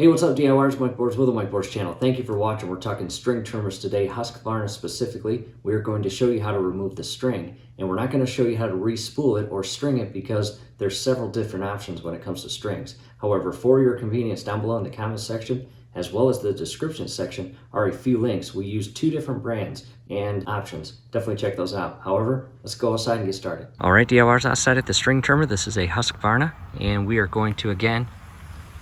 Hey, what's up DIYers, Mike Boards with the Mike Boards channel. Thank you for watching. We're talking string trimmers today, Husqvarna specifically. We're going to show you how to remove the string, and we're not going to show you how to re-spool it or string it because there's several different options when it comes to strings. However, for your convenience, down below in the comments section, as well as the description section, are a few links. We use 2 different brands and options. Definitely check those out. However, let's go outside and get started. All right, DIYers, outside at the string trimmer. This is a Husqvarna, and we are going to, again,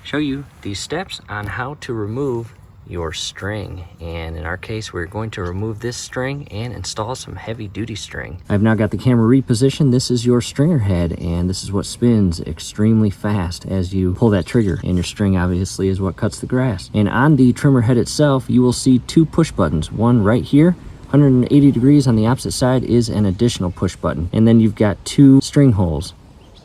show you these steps on how to remove your string. And in our case, we're going to remove this string and install some heavy duty string. I've now got the camera repositioned. This is your stringer head, and this is what spins extremely fast as you pull that trigger, and your string obviously is what cuts the grass. And on the trimmer head itself, you will see 2 push buttons, one right here, 180 degrees. On the opposite side is an additional push button, and then you've got 2 string holes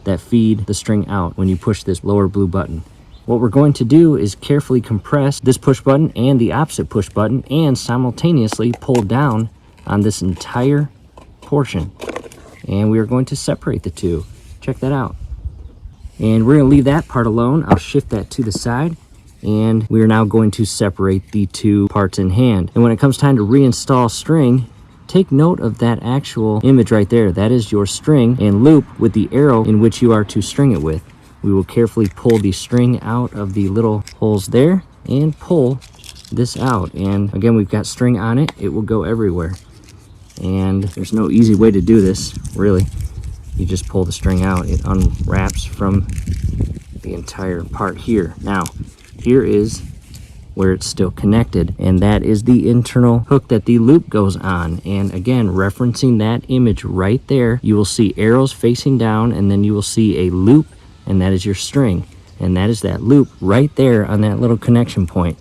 that feed the string out when you push this lower blue button. What we're going to do is carefully compress this push button and the opposite push button and simultaneously pull down on this entire portion. And we are going to separate the 2. Check that out. And we're going to leave that part alone. I'll shift that to the side. And we are now going to separate the 2 parts in hand. And when it comes time to reinstall string, take note of that actual image right there. That is your string and loop with the arrow in which you are to string it with. We will carefully pull the string out of the little holes there and pull this out. And again, we've got string on it. It will go everywhere. And there's no easy way to do this, really. You just pull the string out. It unwraps from the entire part here. Now, here is where it's still connected, and that is the internal hook that the loop goes on. And again, referencing that image right there, you will see arrows facing down, and then you will see a loop, and that is your string, and that is that loop right there on that little connection point.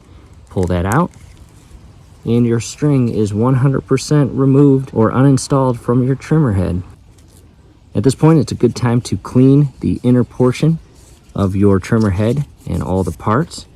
Pull that out, and your string is 100% removed or uninstalled from your trimmer head. At this point, it's a good time to clean the inner portion of your trimmer head and all the parts.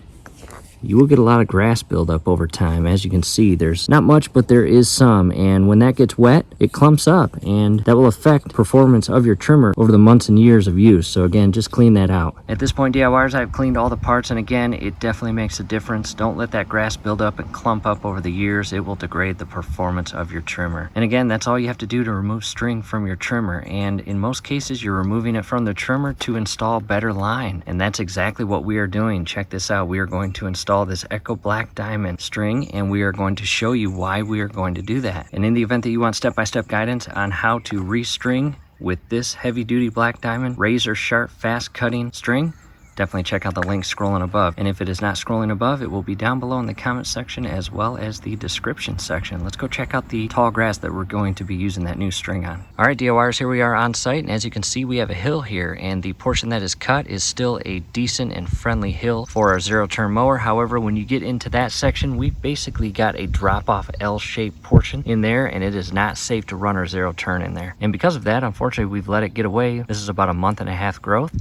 You will get a lot of grass buildup over time. As you can see, there's not much, but there is some. And when that gets wet, it clumps up, and that will affect performance of your trimmer over the months and years of use. So again, just clean that out. At this point, DIYers, I've cleaned all the parts, and again, it definitely makes a difference. Don't let that grass build up and clump up over the years. It will degrade the performance of your trimmer. And again, that's all you have to do to remove string from your trimmer. And in most cases, you're removing it from the trimmer to install better line. And that's exactly what we are doing. Check this out. We are going to install this Echo Black Diamond string, and we are going to show you why we are going to do that. And in the event that you want step-by-step guidance on how to restring with this heavy-duty Black Diamond razor sharp fast cutting string, definitely check out the link scrolling above. And if it is not scrolling above, it will be down below in the comment section as well as the description section. Let's go check out the tall grass that we're going to be using that new string on. All right, DIYers, here we are on site, and as you can see, we have a hill here, and the portion that is cut is still a decent and friendly hill for our zero-turn mower. However, when you get into that section, we've basically got a drop-off L-shaped portion in there, and it is not safe to run our zero-turn in there. And because of that, unfortunately, we've let it get away. This is about a 1.5-month growth.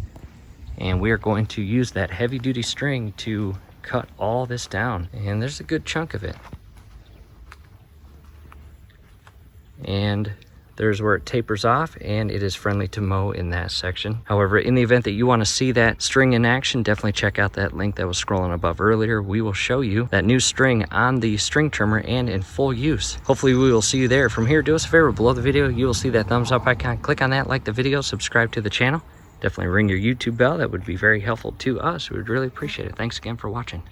And we are going to use that heavy duty string to cut all this down. And there's a good chunk of it. And there's where it tapers off, and it is friendly to mow in that section. However, in the event that you want to see that string in action, definitely check out that link that was scrolling above earlier. We will show you that new string on the string trimmer and in full use. Hopefully we will see you there. From here, do us a favor, below the video, you will see that thumbs up icon. Click on that, like the video, subscribe to the channel. Definitely ring your YouTube bell. That would be very helpful to us. We would really appreciate it. Thanks again for watching.